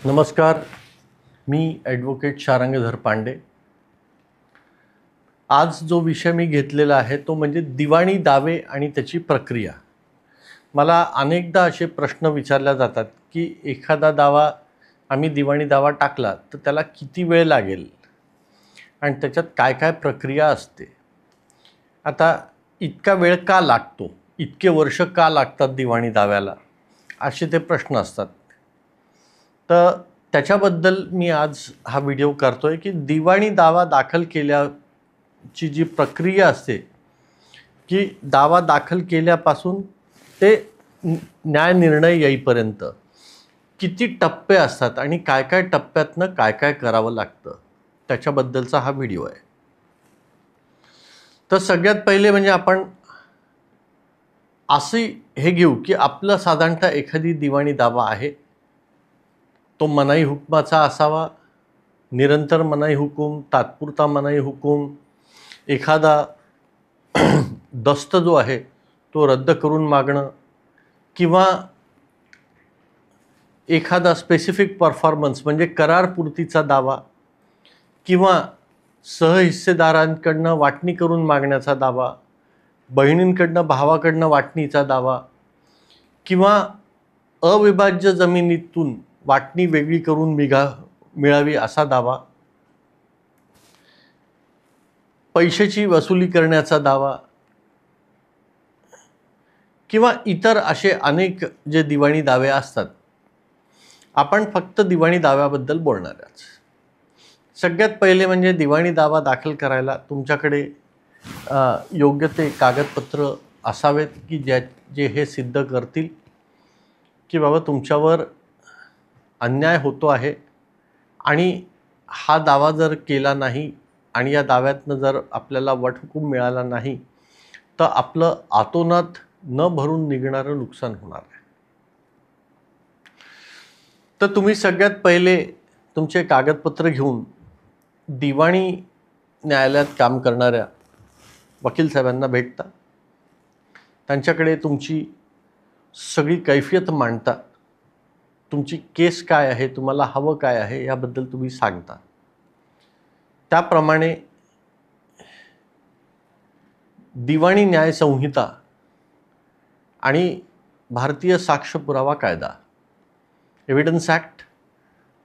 नमस्कार, मी ॲडव्होकेट शारंगधर पांडे. आज जो विषय मी घेतलेला आहे तो म्हणजे दिवाणी दावे आणि त्याची प्रक्रिया. मला अनेकदा असे प्रश्न विचारले जातात की एखादा दावा आम्ही दिवाणी दावा टाकला तर त्याला किती वेळ लागेल आणि त्याच्यात काय काय प्रक्रिया असते. आता इतका वेळ का लागतो, इतके वर्ष का लागतात दिवाणी दाव्याला, असे ते प्रश्न असतात. तर त्याच्याबद्दल मी आज हा व्हिडिओ करतोय की दिवाणी दावा दाखल केल्याची जी प्रक्रिया असते की दावा दाखल केल्यापासून ते न्याय निर्णय येईपर्यंत किती टप्पे असतात आणि काय काय टप्प्यातनं काय काय करावं लागतं, त्याच्याबद्दलचा हा व्हिडिओ आहे. तर सगळ्यात पहिले म्हणजे आपण असे हे घेऊ की आपलं साधारणतः एखादी दिवाणी दावा आहे, तो मनाई हुकमाचा असावा, निरंतर मनाई हुकूम, तात्पुरता मनाई हुकूम, एखादा दस्त जो आहे तो रद्द करून मागणं, किंवा एखादा स्पेसिफिक परफॉर्मन्स म्हणजे करारपूर्तीचा दावा, किंवा सहहिस्सेदारांकडनं वाटणी करून मागण्याचा दावा, बहिणींकडनं भावाकडनं वाटणीचा दावा, किंवा अविभाज्य जमिनीतून वाटणी वेगळी करून मिळावी असा दावा, पैशाची वसुली करण्याचा दावा, किंवा इतर असे अनेक जे दिवाणी दावे असतात. आपण फक्त दिवाणी दाव्याबद्दल बोलणार आहोत. सगळ्यात पहिले म्हणजे दिवाणी दावा दाखल करायला तुमच्याकडे योग्य ते कागदपत्र असावेत की जे हे सिद्ध करतील की बाबा तुमच्यावर अन्याय होतो आहे आणि हा दावा जर केला नाही आणि या दाव्यातनं जर आपल्याला वटहुकूम मिळाला नाही तर आपलं आतोनात न भरून निघणारं नुकसान होणार आहे. तर तुम्ही सगळ्यात पहिले तुमचे कागदपत्र घेऊन दिवाणी न्यायालयात काम करणाऱ्या वकील साहेबांना भेटता, त्यांच्याकडे तुमची सगळी कैफियत मांडता, तुमची केस काय आहे, तुम्हाला हवं काय आहे याबद्दल तुम्ही सांगता. त्याप्रमाणे दिवाणी न्याय संहिता आणि भारतीय साक्ष पुरावा कायदा, एव्हिडन्स ॲक्ट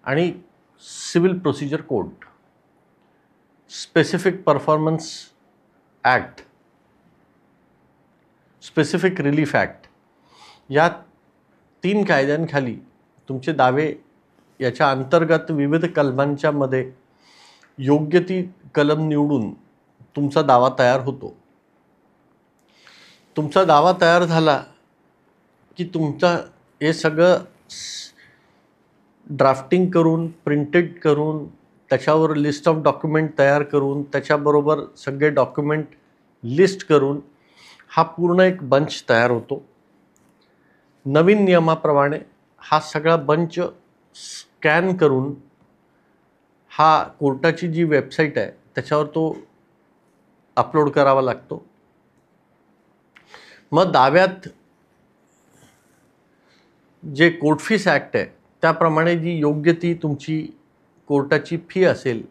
आणि civil procedure code, specific performance act, specific relief act, या 3 कायद्यांखाली तुमचे दावे याच्या अंतर्गत विविध कलमांच्या मध्ये योग्य ती कलम निवडून तुमचा दावा तयार होतो. तुमचा दावा तयार झाला की तुमचं हे सगळं ड्राफ्टिंग करून, प्रिंटेड करून, त्याच्यावर लिस्ट ऑफ डॉक्युमेंट तयार करून, त्याच्याबरोबर सगळे डॉक्युमेंट लिस्ट करून हा पूर्ण एक बंच तयार होतो. नवीन नियमाप्रमाणे हा सगळा बंच स्कॅन करून हा कोर्टाची जी वेबसाईट आहे त्याच्यावर तो अपलोड करावा लागतो. मग दाव्यात जे कोर्ट फीस ॲक्ट आहे त्याप्रमाणे जी योग्य ती तुमची कोर्टाची फी असेल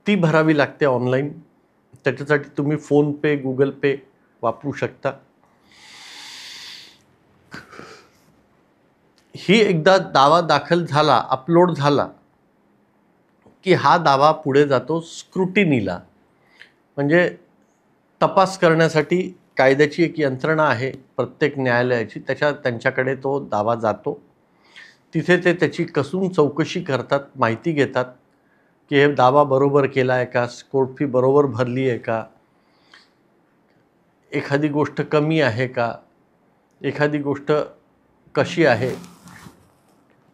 ती भरावी लागते ऑनलाईन. त्याच्यासाठी तुम्ही फोनपे, गुगल पे वापरू शकता. ही एकदा दावा दाखल झाला, अपलोड झाला की हा दावा पुढे जातो स्क्रुटिनीला. म्हणजे तपास करण्यासाठी कायद्याची एक यंत्रणा आहे प्रत्येक न्यायालयाची, त्यांच्याकडे तो दावा जातो. तिथे ते त्याची कसून चौकशी करतात, माहिती घेतात की हे दावा बरोबर केला आहे का, कोर्ट फी बरोबर भरली आहे का, एखादी गोष्ट कमी आहे का, एखादी गोष्ट कशी आहे,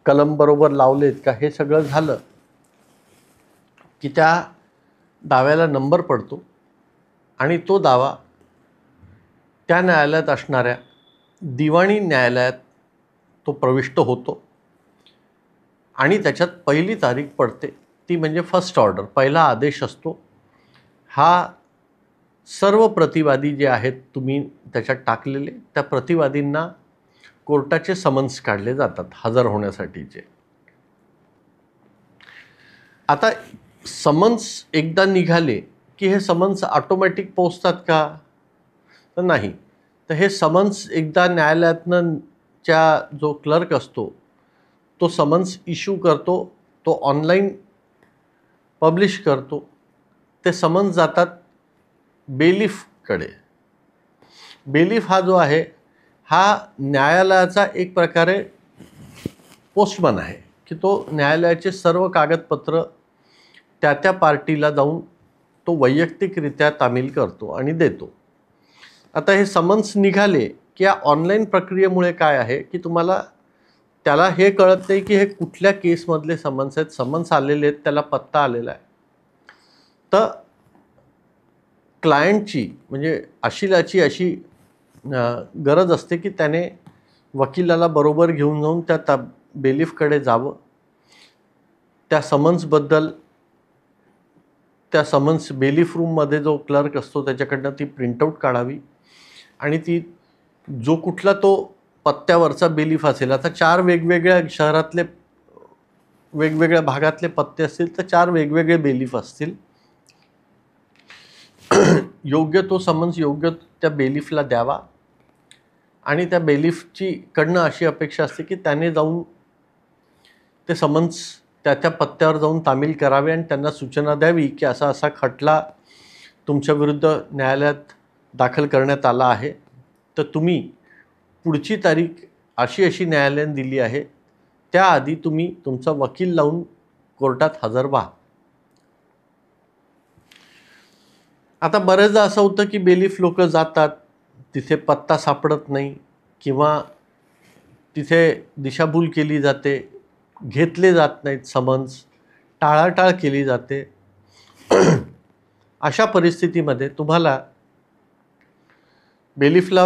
कलम बरोबर लावलेत का, हे सगळं झालं की त्या दाव्याला नंबर पडतो आणि तो दावा त्या न्यायालयात असणाऱ्या दिवाणी न्यायालयात तो प्रविष्ट होतो आणि त्याच्यात पहिली तारीख पडते ती म्हणजे फर्स्ट ऑर्डर, पहिला आदेश असतो. हा सर्व प्रतिवादी जे आहेत तुम्ही त्याच्यात टाकलेले त्या प्रतिवादींना कोर्टाचे समन्स काढले जातात हजर होण्यासाठीचे. आता समन्स एकदा निघाले की हे समन्स ऑटोमॅटिक पोहोचतात का? तर नाही. तर हे समन्स एकदा न्यायालयातनं जो क्लर्क असतो तो समन्स इश्यू करतो, तो ऑनलाईन पब्लिश करतो. ते समन्स जातात बेलिफकडे. बेलिफ हा जो आहे हा न्यायालयाचा एक प्रकारे पोस्टमन आहे की तो न्यायालयाचे सर्व कागदपत्र त्या पार्टीला जाऊन तो वैयक्तिकरित्या तामील करतो आणि देतो. आता हे समन्स निघाले की या ऑनलाईन प्रक्रियेमुळे काय आहे की तुम्हाला त्याला हे कळत नाही की हे कुठल्या केसमधले समन्स आहेत. समन्स आलेले आहेत, त्याला पत्ता आलेला आहे. तर क्लायंटची म्हणजे अशिलाची अशी गरज असते की त्याने वकिलाला बरोबर घेऊन जाऊन त्या बेलिफकडे जावं, त्या समन्सबद्दल त्या समन्स बेलिफ रूममध्ये जो क्लर्क असतो त्याच्याकडनं ती प्रिंटआउट काढावी आणि ती जो कुठला तो पत्त्यावरचा बेलिफ असेल, आता 4 वेगवेगळ्या शहरातले वेगवेगळ्या भागातले पत्ते असतील तर 4 वेगवेगळे बेलिफ असतील. योग्य तो समन्स योग्य त्या बेलिफला द्यावा आणि त्या बेलिफची कडनं अशी अपेक्षा असते की त्याने जाऊन ते समन्स त्या पत्त्यावर जाऊन तामील करावे आणि त्यांना सूचना द्यावी की असा असा खटला तुमच्या विरुद्ध न्यायालयात दाखल करण्यात आला आहे, तर तुम्ही पुढची तारीख अशी अशी न्यायालयाने दिली आहे, त्याआधी तुम्ही तुमचा वकील लावून कोर्टात हजर व्हा. आता बरेचदा असं होतं की बेलिफ लोक जातात, तिथे पत्ता सापडत नाही किंवा तिथे दिशाभूल केली जाते, घेतले जात नाहीत समन्स, टाळाटाळ केली जाते. अशा परिस्थितीमध्ये तुम्हाला बेलिफला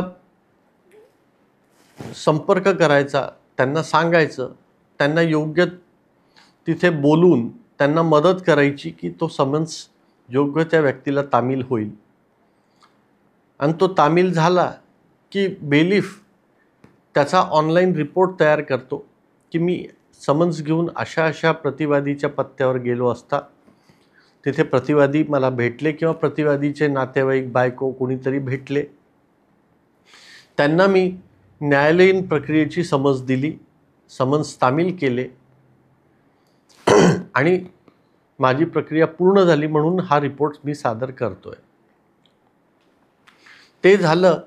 संपर्क करायचा, त्यांना सांगायचं, त्यांना योग्य तिथे बोलून त्यांना मदत करायची की तो समन्स योग्य त्या व्यक्तीला तामील होईल. आणि तो तामील झाला की बेलिफ त्याचा ऑनलाईन रिपोर्ट तयार करतो की मी समन्स घेऊन अशा अशा प्रतिवादीच्या पत्त्यावर गेलो असता तिथे प्रतिवादी मला भेटले किंवा प्रतिवादीचे नातेवाईक, बायको कोणीतरी भेटले, त्यांना मी न्यायालयीन प्रक्रियेची समज दिली, समन्स तामील केले आणि माझी प्रक्रिया पूर्ण झाली म्हणून हा रिपोर्ट मी सादर करतोय. ते झालं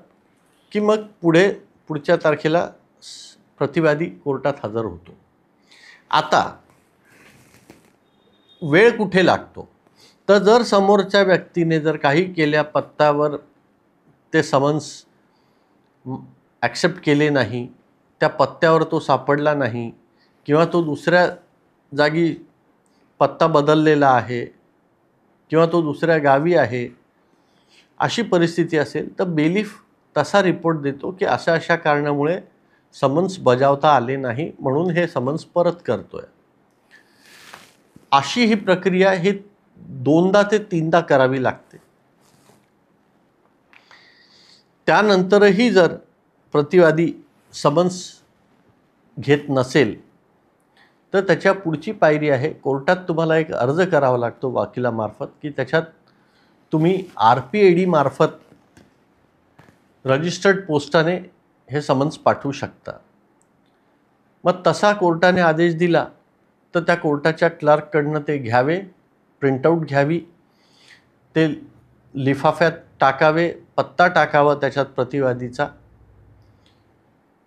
की मग पुढच्या तारखेला प्रतिवादी कोर्टात हजर होतो. आता वेळ कुठे लागतो? तर जर समोरच्या व्यक्तीने जर काही केल्या पत्त्यावर ते समन्स ॲक्सेप्ट केले नाही, त्या पत्त्यावर तो सापडला नाही किंवा तो दुसऱ्या जागी पत्ता बदललेला आहे किंवा तो दुसऱ्या गावी आहे, अशी परिस्थिती असेल तर बेलिफ तसा रिपोर्ट देतो की अशा अशा कारणामुळे समन्स बजावता आले नाही म्हणून हे समन्स परत करतोय. अशी ही प्रक्रिया ही 2दा ते 3दा करावी लागते. त्यानंतरही जर प्रतिवादी समन्स घेत नसेल तर त्याच्या पुढची पायरी आहे, कोर्टात तुम्हाला एक अर्ज करावा लागतो वकिलामार्फत की त्याच्यात तुम्ही RPAD मार्फत रजिस्टर्ड पोस्टाने हे समन्स पाठवू शकता. मग तसा कोर्टाने आदेश दिला तर त्या कोर्टाच्या क्लर्ककडनं ते घ्यावे, प्रिंटआउट घ्यावी, ते लिफाफ्यात टाकावे, पत्ता टाकावा त्याच्यात प्रतिवादीचा,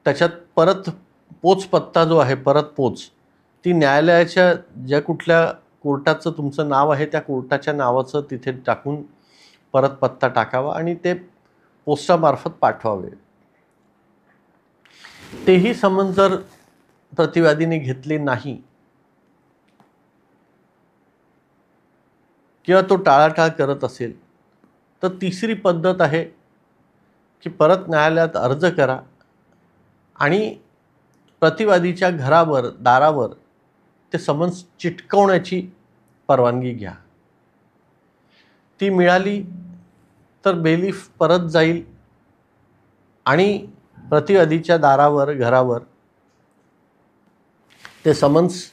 त्याच्यात परत पोच पत्ता जो आहे परत पोच ती न्यायालयाच्या ज्या कुठल्या कोर्टाचं तुमचं नाव आहे त्या कोर्टाच्या नावाचं तिथे टाकून परत पत्ता टाकावा आणि ते पोस्टामार्फत पाठवावे. तेही समन्स जर प्रतिवादीने घेतले नाही किंवा तो टाळाटाळ करत असेल तर तिसरी पद्धत आहे की परत न्यायालयात अर्ज करा आणि प्रतिवादीच्या घरावर, दारावर ते समन्स चिटकवण्याची परवानगी घ्या. ती मिळाली तर बेलिफ परत जाईल आणि प्रतिवादीच्या दारावर घरावर ते समन्स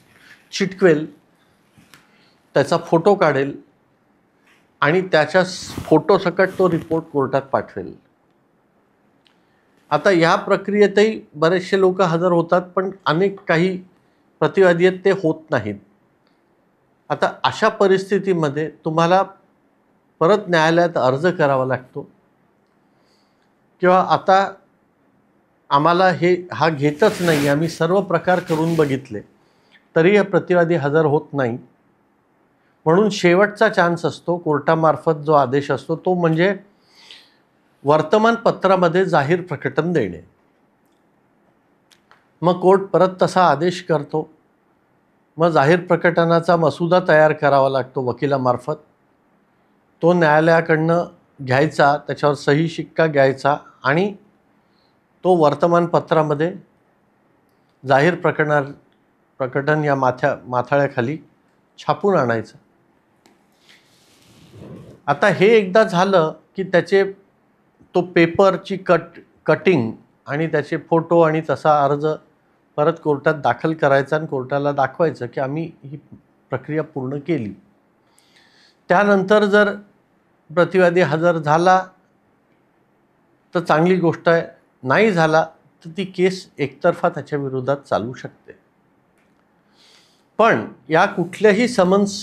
चिटकवेल, त्याचा फोटो काढेल आणि त्याच्या फोटोसकट तो रिपोर्ट कोर्टात पाठवेल. आता ह्या प्रक्रियेतही बरेचसे लोक हजर होतात, पण अनेक काही प्रतिवादी आहेत ते होत नाहीत. आता अशा परिस्थितीमध्ये तुम्हाला परत न्यायालयात अर्ज करावा लागतो किंवा आता आम्हाला हा घेतच नाही, आम्ही सर्व प्रकार करून बघितले तरी हे प्रतिवादी हजर होत नाही. म्हणून शेवटचा चान्स असतो कोर्टामार्फत जो आदेश असतो तो म्हणजे वर्तमानपत्रामध्ये जाहीर प्रकटन देणे. मग कोर्ट परत तसा आदेश करतो. मग जाहीर प्रकटनाचा मसुदा तयार करावा लागतो वकिलामार्फत. तो न्यायालयाकडनं घ्यायचा, त्याच्यावर सही शिक्का घ्यायचा आणि तो वर्तमानपत्रामध्ये जाहीर प्रकटन या माथाळ्याखाली छापून आणायचं. आता हे एकदा झालं की तो पेपरची कटिंग आणि त्याचे फोटो आणि तसा अर्ज परत कोर्टात दाखल करायचा आणि कोर्टाला दाखवायचं की आम्ही ही प्रक्रिया पूर्ण केली. त्यानंतर जर प्रतिवादी हजर झाला तर चांगली गोष्ट आहे, नाही झाला तर ती केस एकतर्फा त्याच्या विरोधात चालू शकते. पण या कुठल्याही समन्स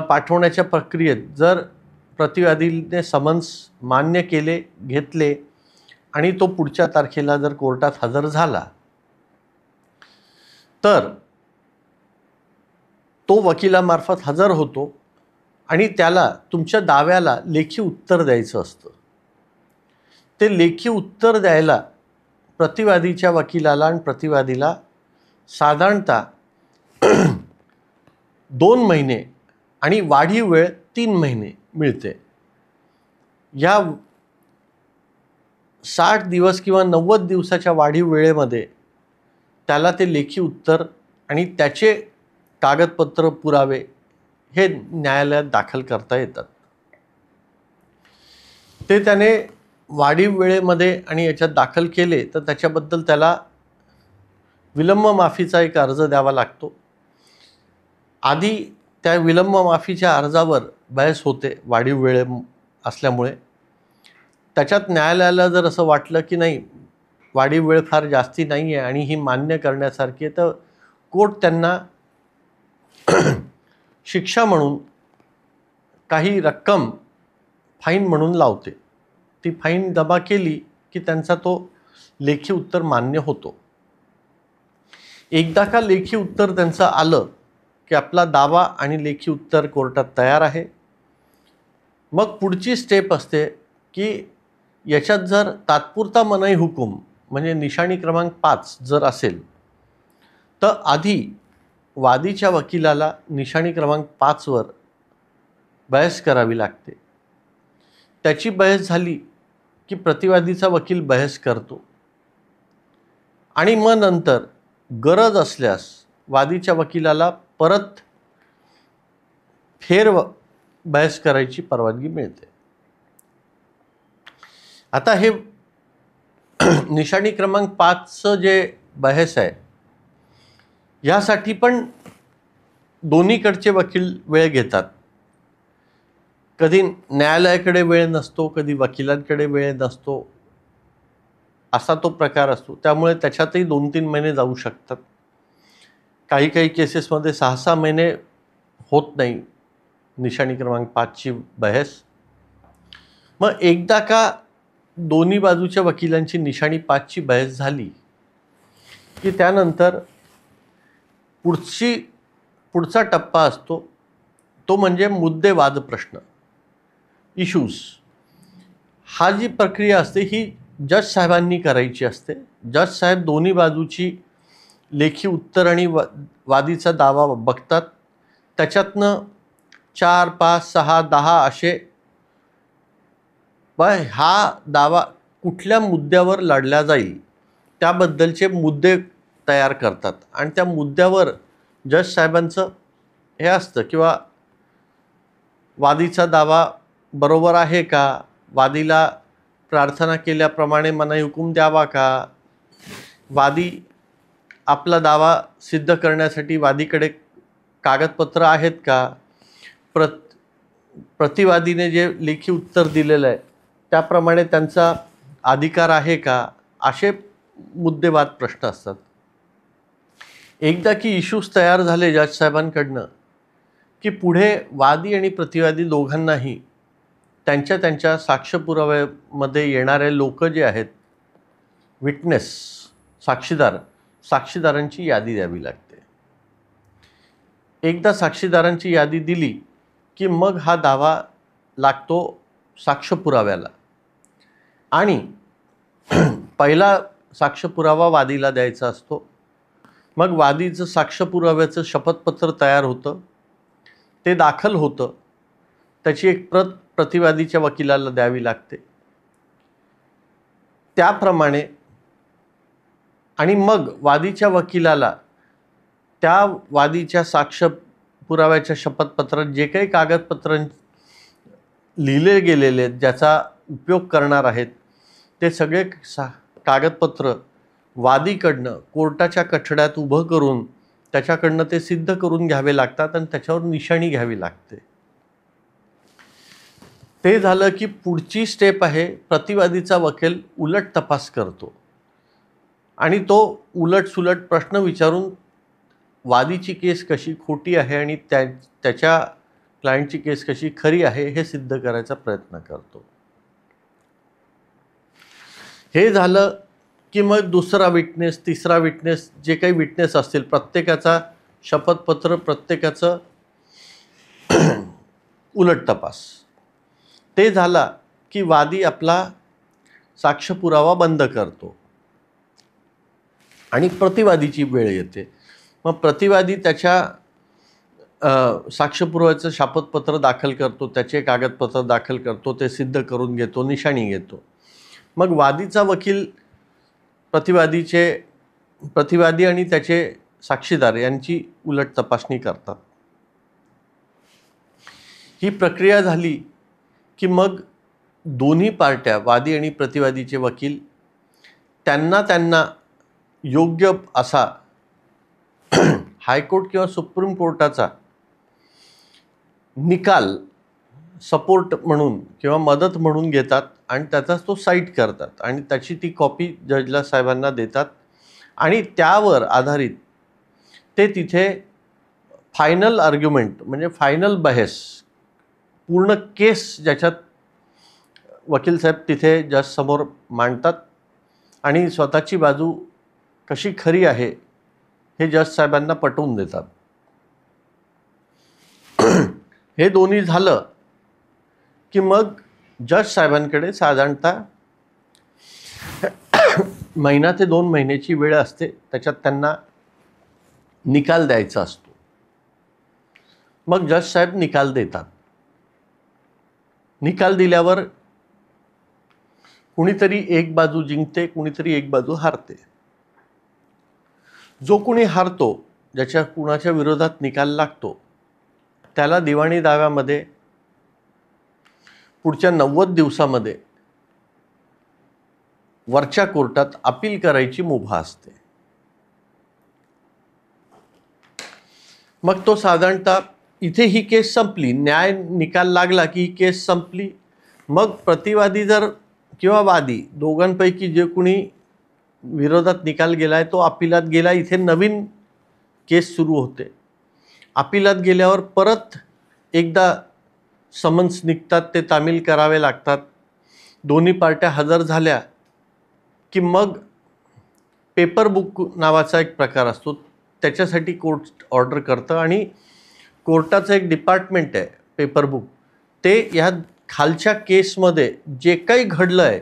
पाठवण्याच्या प्रक्रियेत जर प्रतिवादीने समन्स मान्य केले, घेतले आणि तो पुढच्या तारखेला जर कोर्टात हजर झाला तर तो वकिलामार्फत हजर होतो आणि त्याला तुमच्या दाव्याला लेखी उत्तर द्यायचं असतं. ते लेखी उत्तर द्यायला प्रतिवादीच्या वकिलाला आणि प्रतिवादीला साधारणतः 2 महिने आणि वाढीव वेळ 3 महिने मिळते. या 60 दिवस किंवा 90 दिवसाच्या वाढीव वेळेमध्ये त्याला ते लेखी उत्तर आणि त्याचे कागदपत्र पुरावे हे न्यायालयात दाखल करता येतात. ते त्याने वाढीव वेळेमध्ये आणि याच्यात दाखल केले तर त्याच्याबद्दल त्याला विलंब माफीचा एक अर्ज द्यावा लागतो. आधी त्या विलंब माफीच्या अर्जावर बहस होते वाढीव वेळ असल्यामुळे. त्याच्यात न्यायालयाला जर असं वाटलं की नाही वाढीव वेळ फार जास्ती नाही आहे आणि ही मान्य करण्यासारखी आहे तर कोर्ट त्यांना शिक्षा म्हणून काही रक्कम फाईन म्हणून लावते. ती फाईन जमा केली की त्यांचा तो लेखी उत्तर मान्य होतो. एकदा का लेखी उत्तर त्यांचं आलं की आपला दावा आणि लेखी उत्तर कोर्टात तयार आहे. मग पुढची स्टेप असते की याच्यात जर तात्पुरता मनाई हुकूम म्हणजे निशाणी क्रमांक 5 जर असेल तर आधी वादीच्या वकिलाला निशाणी क्रमांक 5 वर बहस करावी लागते. त्याची बहस झाली की प्रतिवादीचा वकील बहस करतो आणि मग नंतर गरज असल्यास वादीच्या वकिलाला परत बहस करायची परवानगी मिळते. आता हे निशाणी क्रमांक 5चं जे बहस आहे यासाठी पण दोन्हीकडचे वकील वेळ घेतात. कधी न्यायालयाकडे वेळ नसतो, कधी वकिलांकडे वेळ नसतो, असा तो प्रकार असतो. त्यामुळे त्याच्यातही 2-3 महिने जाऊ शकतात. काही काही केसेसमध्ये 6-6 महिने होत नाही निशाणी क्रमांक 5ची बहस. मग एकदा का दोन्ही बाजूच्या वकिलांची निशाणी 5ची बहस झाली की त्यानंतर पुढचा टप्पा असतो तो म्हणजे मुद्दे वाद प्रश्न, इश्यूज. हा जी प्रक्रिया असते ही जज साहेबांनी करायची असते. जज साहेब दोन्ही बाजूची लेखी उत्तर आणि वादीचा दावा बघतात. त्याच्यातनं 4, 5, 6, 10 असे हा दावा कुठल्या मुद्द्यावर लढला जाईल त्याबद्दलचे मुद्दे तयार करतात आणि त्या मुद्द्यावर जज साहेबांचं हे असतं किंवा वादीचा दावा बरोबर आहे का, वादीला प्रार्थना केल्याप्रमाणे मनाई हुकूम द्यावा का? वादी आपला दावा सिद्ध करण्यासाठी वादीकडे कागदपत्र आहेत का? प्रतिवादीने जे लेखी उत्तर दिलेलं आहे त्याप्रमाणे त्यांचा अधिकार आहे का? असे मुद्देवाद प्रश्न असतात. एकदा की इश्यूज तयार झाले जज साहेबांकडनं की पुढे वादी आणि प्रतिवादी दोघांनाही त्यांच्या त्यांच्या साक्ष-पुराव्यामध्ये येणारे लोक जे आहेत, विटनेस, साक्षीदारांची यादी द्यावी लागते. एकदा साक्षीदारांची यादी दिली की मग हा दावा लागतो साक्ष-पुराव्याला आणि पहिला साक्ष-पुरावा वादीला द्यायचा असतो. मग वादीचं साक्ष-पुराव्याचं शपथपत्र तयार होतं, ते दाखल होतं, त्याची एक प्रत प्रतिवादीच्या वकिलाला द्यावी लागते. त्याप्रमाणे आणि मग वादीच्या वकिलाला त्या वादीच्या साक्ष-पुराव्याच्या शपथपत्रात जे काही कागदपत्र लिहिले गेलेले आहेत, ज्याचा उपयोग करणार आहेत, ते सगळे कागदपत्र वादीकडनं कोर्टाच्या कठड्यात उभं करून त्याच्याकडनं ते सिद्ध करून घ्यावे लागतात आणि त्याच्यावर निशाणी घ्यावी लागते. ते झालं की पुढची स्टेप आहे, प्रतिवादीचा वकील उलट तपास करतो आणि तो उलटसुलट प्रश्न विचारून वादीची केस कशी खोटी आहे आणि त्याच्या क्लायंटची केस कशी खरी आहे हे सिद्ध करायचा प्रयत्न करतो. हे झालं की मग दुसरा विटनेस, तिसरा विटनेस, जे काही विटनेस असतील प्रत्येकाचा शपथपत्र, प्रत्येकाचं उलट तपास. ते झाला की वादी आपला साक्ष-पुरावा बंद करतो आणि प्रतिवादीची वेळ येते. मग प्रतिवादी त्याच्या साक्ष-पुराव्याचं शपथपत्र दाखल करतो, त्याचे कागदपत्र दाखल करतो, ते सिद्ध करून घेतो, निशाणी घेतो. मग वादीचा वकील प्रतिवादी आणि त्याचे साक्षीदार यांची उलट तपासणी करतात. ही प्रक्रिया झाली की मग दोन्ही पार्ट्या, वादी आणि प्रतिवादीचे वकील, त्यांना योग्य असा हायकोर्ट किंवा सुप्रीम कोर्टाचा निकाल सपोर्ट म्हणून किंवा मदत म्हणून घेतात आणि त्याचाच तो साईट करतात आणि त्याची ती कॉपी जजला साहेबांना देतात आणि त्यावर आधारित ते तिथे फायनल आर्ग्युमेंट म्हणजे फायनल बहस, पूर्ण केस ज्याच्यात वकील साहेब तिथे जजसमोर मांडतात आणि स्वतःची बाजू कशी खरी आहे हे जज साहेबांना पटवून देतात. हे दोन्ही झालं की मग जज साहेबांकडे साधारणतः महिना ते 2 महिन्याची वेळ असते. त्याच्यात त्यांना निकाल द्यायचा असतो. मग जज साहेब निकाल देतात. निकाल दिल्यावर कुणीतरी एक बाजू जिंकते, कुणीतरी एक बाजू हारते. जो कुणी हारतो, ज्याच्या कुणाच्या विरोधात निकाल लागतो, त्याला दिवाणी दाव्यामध्ये पुढच्या 90 दिवसामध्ये वरच्या कोर्टात अपील करायची मुभा असते. मग तो साधारणतः इथे ही केस संपली, न्याय निकाल लागला की ही केस संपली. मग प्रतिवादी जर किंवा वादी दोघांपैकी जे कुणी विरोधात निकाल गेलाय तो अपिलात गेला, इथे नवीन केस सुरू होते. अपिलात गेल्यावर परत एकदा समन्स निघतात, ते तामील करावे लागतात. दोन्ही पार्ट्या हजर झाल्या की मग पेपर बुक नावाचा एक प्रकार असतो, त्याच्यासाठी कोर्ट ऑर्डर करतं आणि कोर्टाचं एक डिपार्टमेंट आहे पेपर बुक, ते ह्या खालच्या केसमध्ये जे काही घडलं आहे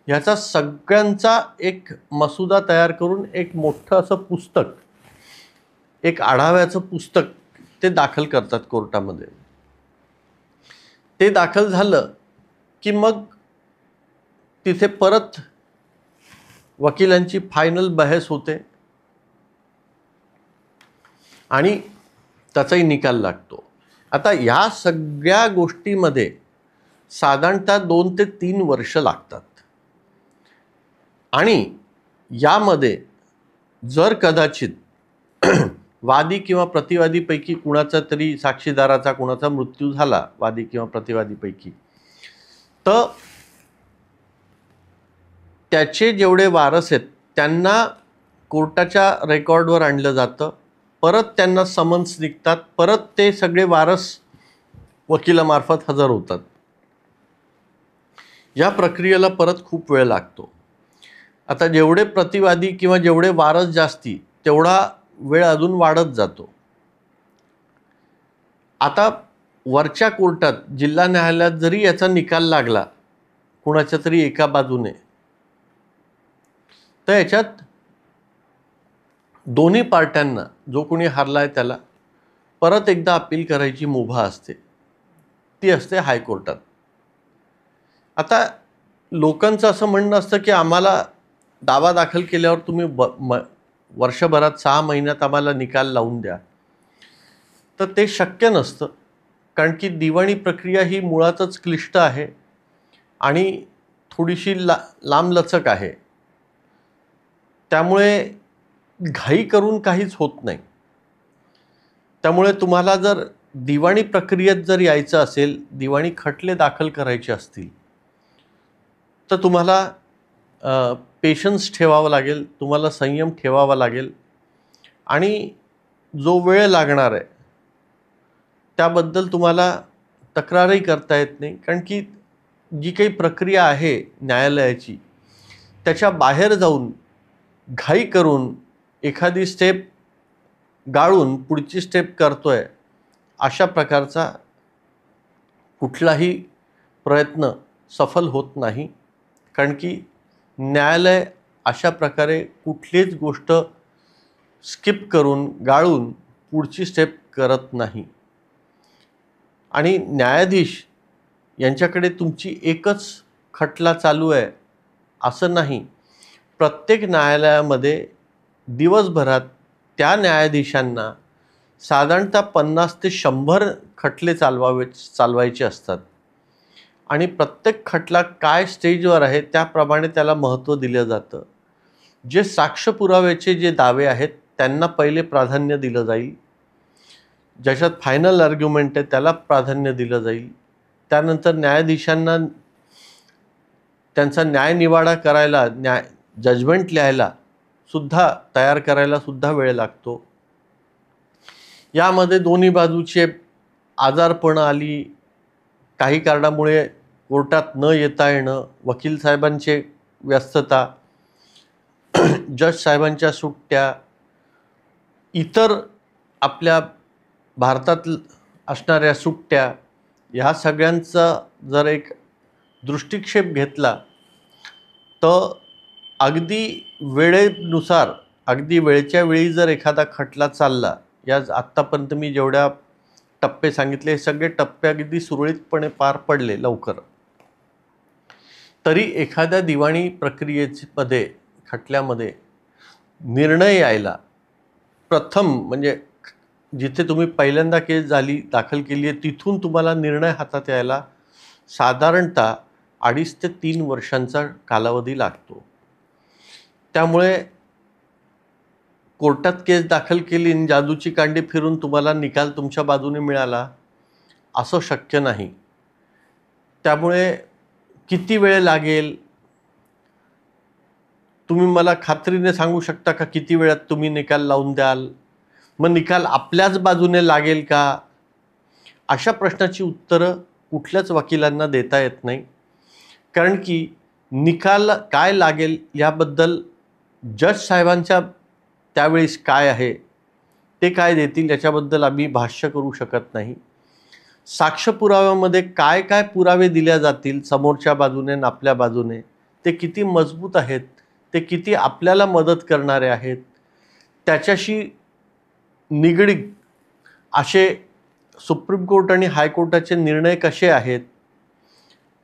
ह्याचा सगळ्यांचा एक मसुदा तयार करून एक मोठं असं पुस्तक, एक आढाव्याचं पुस्तक ते दाखल करतात कोर्टामध्ये. ते दाखल झालं की मग तिथे परत वकिलांची फायनल बहस होते आणि त्याचाही निकाल लागतो. आता ह्या सगळ्या गोष्टीमध्ये साधारणतः 2 ते 3 वर्ष लागतात. आणि यामध्ये जर कदाचित वादी किंवा प्रतिवादीपैकी कुणाचा तरी साक्षीदाराचा कुणाचा मृत्यू झाला वादी किंवा प्रतिवादीपैकी, तर त्याचे जेवढे वारस आहेत त्यांना कोर्टाच्या रेकॉर्डवर आणलं जातं, परत त्यांना समन्स निघतात, परत ते सगळे वारस वकिलामार्फत हजर होतात. या प्रक्रियेला परत खूप वेळ लागतो. आता जेवढे प्रतिवादी किंवा जेवढे वारस जास्ती तेवढा वेळ अजून वाढत जातो. आता वरच्या कोर्टात जिल्हा न्यायालयात जरी याचा निकाल लागला कुणाच्या तरी एका बाजूने, तर याच्यात दोन्ही पार्ट्यांना, जो कोणी हारलाय त्याला परत एकदा अपील करायची मुभा असते, ती असते हायकोर्टात. आता लोकांचं असं म्हणणं असतं की आम्हाला दावा दाखल केल्यावर तुम्ही वर्षभरात 6 महिन्यात आम्हाला निकाल लावून द्या. तर ते शक्य नसतं, कारण की दिवाणी प्रक्रिया ही मुळातच क्लिष्ट आहे आणि थोडीशी लांबलचक आहे. त्यामुळे घाई करून काहीच होत नाही. त्यामुळे तुम्हाला जर दिवाणी प्रक्रियेत जर यायचं असेल, दिवाणी खटले दाखल करायचे असतील, तर तुम्हाला पेशन्स ठेवावं लागेल, तुम्हाला संयम ठेवावा लागेल आणि जो वेळ लागणार आहे त्याबद्दल तुम्हाला तक्रारही करता येत नाही, कारण की जी काही प्रक्रिया आहे न्यायालयाची त्याच्या बाहेर जाऊन घाई करून एखादी स्टेप गाळून पुढची स्टेप करतोय अशा प्रकारचा कुठलाही प्रयत्न सफल होत नाही. कारण की न्यायालय अशा प्रकारे कुठलीच गोष्ट स्किप करून गाळून पुढची स्टेप करत नाही. आणि न्यायाधीश यांच्याकडे तुमची एकच खटला चालू आहे असं नाही. प्रत्येक न्यायालयामध्ये दिवसभरात त्या न्यायाधीशांना साधारणतः 50 ते 100 खटले चालवायचे असतात आणि प्रत्येक खटला काय स्टेजवर आहे त्याप्रमाणे त्याला महत्त्व दिलं जातं. जे साक्ष पुराव्याचे जे दावे आहेत त्यांना पहिले प्राधान्य दिलं जाईल, ज्याच्यात फायनल आर्ग्युमेंट आहे त्याला प्राधान्य दिलं जाईल. त्यानंतर न्यायाधीशांना त्यांचा न्यायनिवाडा करायला, जजमेंट लिहायला सुद्धा, तयार करायला सुद्धा वेळ लागतो. यामध्ये दोन्ही बाजूचे आजारपणं आली, काही कारणामुळे कोर्टात न येता येणं, वकील साहेबांचे व्यस्तता, जज साहेबांच्या सुट्ट्या, इतर आपल्या भारतात असणाऱ्या सुट्ट्या, ह्या सगळ्यांचा जर एक दृष्टिक्षेप घेतला तर अगदी वेळेनुसार, अगदी वेळच्या वेळी जर एखादा खटला चालला, या आत्तापर्यंत मी जेवढ्या टप्पे सांगितले हे सगळे टप्पे अगदी सुरळीतपणे पार पडले लवकर, तरी एखाद्या दिवाणी प्रक्रियेमध्ये खटल्यामध्ये निर्णय यायला प्रथम, म्हणजे जिथे तुम्ही पहिल्यांदा केस दाखल केली आहे तिथून तुम्हाला निर्णय हातात यायला साधारणतः 2.5 ते 3 वर्षांचा कालावधी लागतो. त्यामुळे कोर्टात केस दाखल केली आणि जादूची कांडी फिरून तुम्हाला निकाल तुमच्या बाजूने मिळाला असं शक्य नाही. त्यामुळे किती वेळ लागेल तुम्ही मला खात्रीने सांगू शकता का? किती वेळात तुम्ही निकाल लावून द्याल? मग निकाल आपल्याच बाजूने लागेल का? अशा प्रश्नाची उत्तरं कुठल्याच वकिलांना देता येत नाही, कारण की निकाल काय लागेल याबद्दल जज साहेबांच्या त्यावेळेस काय आहे, ते काय देतील याच्याबद्दल आम्ही भाष्य करू शकत नाही. साक्ष पुराव्यामध्ये काय काय पुरावे दिल्या जातील समोरच्या बाजूने आणि आपल्या बाजूने, ते किती मजबूत आहेत, ते किती आपल्याला मदत करणारे आहेत, त्याच्याशी निगडीत असे सुप्रीम कोर्ट आणि हायकोर्टाचे निर्णय कसे आहेत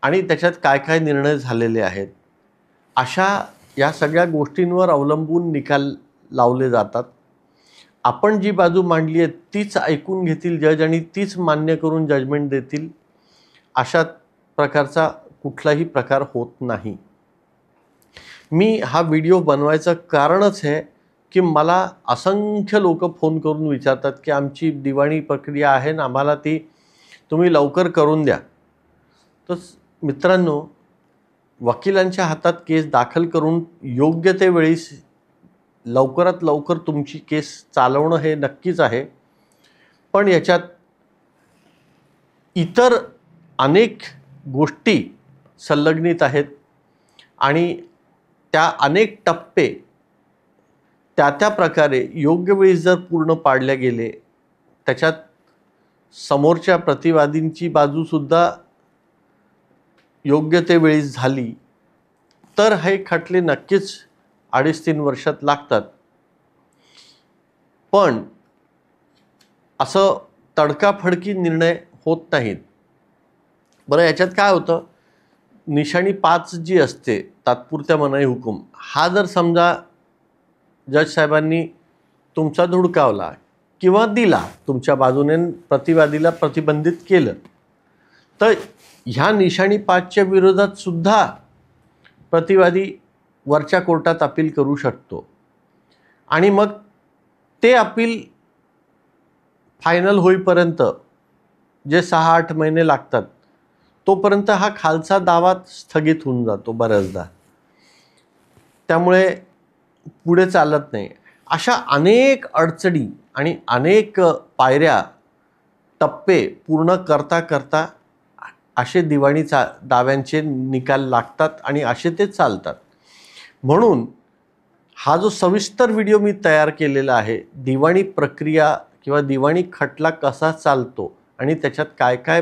आणि त्याच्यात काय काय निर्णय झालेले आहेत, अशा या सगळ्या गोष्टींवर अवलंबून निकाल लावले जातात. आपण जी बाजू मांडली आहे तीच ऐकून घेतील जज आणि तीच मान्य करून जजमेंट देतील, अशा प्रकारचा कुठलाही प्रकार होत नाही. मी हा व्हिडिओ बनवायचं कारणच आहे की मला असंख्य लोक फोन करून विचारतात की आमची दिवाणी प्रक्रिया आहे ना, आम्हाला ती तुम्ही लवकर करून द्या. तर मित्रांनो, वकिलांच्या हातात केस दाखल करून योग्य ते वेळी लवकरात लवकर तुमची केस चालवणं हे नक्कीच आहे, पण याच्यात इतर अनेक गोष्टी संलग्नित आहेत आणि त्या अनेक टप्पे त्या प्रकारे योग्य वेळी जर पूर्ण पाडले गेले, त्याच्यात समोरच्या प्रतिवादींची बाजूसुद्धा योग्य ते वेळी झाली तर हे खटले नक्कीच 2.5-3 वर्षात लागतात. पण असं तडकाफडकी निर्णय होत नाहीत. बरं, याच्यात काय होतं, निशाणी 5 जी असते तात्पुरत्या मनाई हुकूम, हा जर समजा जज साहेबांनी तुमचा धुडकावला किंवा दिला, तुमच्या बाजूने प्रतिवादीला प्रतिबंधित केलं, तर ह्या निशाणी 5च्या विरोधात सुद्धा प्रतिवादी वरच्या कोर्टात अपील करू शकतो आणि मग ते अपील फायनल होईपर्यंत जे 6-8 महिने लागतात, तोपर्यंत हा खालचा दावा स्थगित होऊन जातो बऱ्याचदा. त्यामुळे पुढे चालत नाही. अशा अनेक अडचणी आणि अनेक पायऱ्या, टप्पे पूर्ण करता करता असे दिवाणीचा दाव्यांचे निकाल लागतात आणि असे ते चालतात. म्हणून हा जो सविस्तर व्हिडिओ मी तयार केलेला आहे, दिवाणी प्रक्रिया किंवा दिवाणी खटला कसा चालतो आणि त्याच्यात काय काय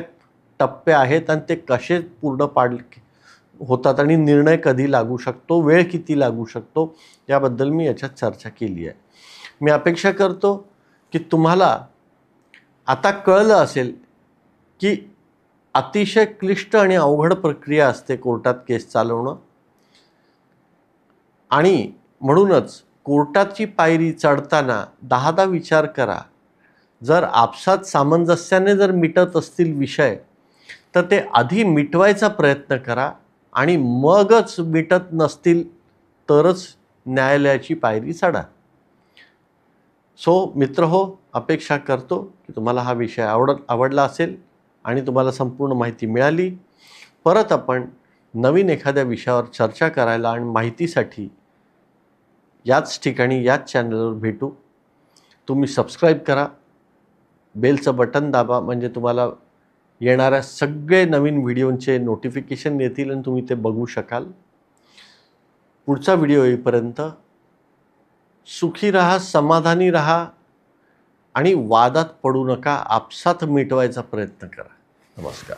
टप्पे आहेत आणि ते कसे पूर्ण होतात आणि निर्णय कधी लागू शकतो, वेळ किती लागू शकतो, याबद्दल मी याच्यात चर्चा केली आहे. मी अपेक्षा करतो की तुम्हाला आता कळलं असेल की अतिशय क्लिष्ट आणि अवघड प्रक्रिया असते कोर्टात केस चालवणं आणि म्हणूनच कोर्टाची पायरी चढताना 10दा विचार करा. जर आपसात सामंजस्याने जर मिटत असतील विषय, तर ते आधी मिटवायचा प्रयत्न करा आणि मगच मिटत नसतील तरच न्यायालयाची पायरी चढा. मित्रहो, अपेक्षा करतो की तुम्हाला हा विषय आवडला असेल आणि तुम्हाला संपूर्ण माहिती मिळाली. परत आपण नवीन एखाद्या विषयावर चर्चा करायला आणि माहितीसाठी याच ठिकाणी याच चॅनलवर भेटू. तुम्ही सबस्क्राईब करा, बेलचं बटन दाबा, म्हणजे तुम्हाला येणाऱ्या सगळे नवीन व्हिडिओंचे नोटिफिकेशन येतील आणि तुम्ही ते बघू शकाल. पुढचा व्हिडिओ येईपर्यंत सुखी राहा, समाधानी राहा आणि वादात पडू नका. आपसात मिटवायचा प्रयत्न करा. नमस्कार.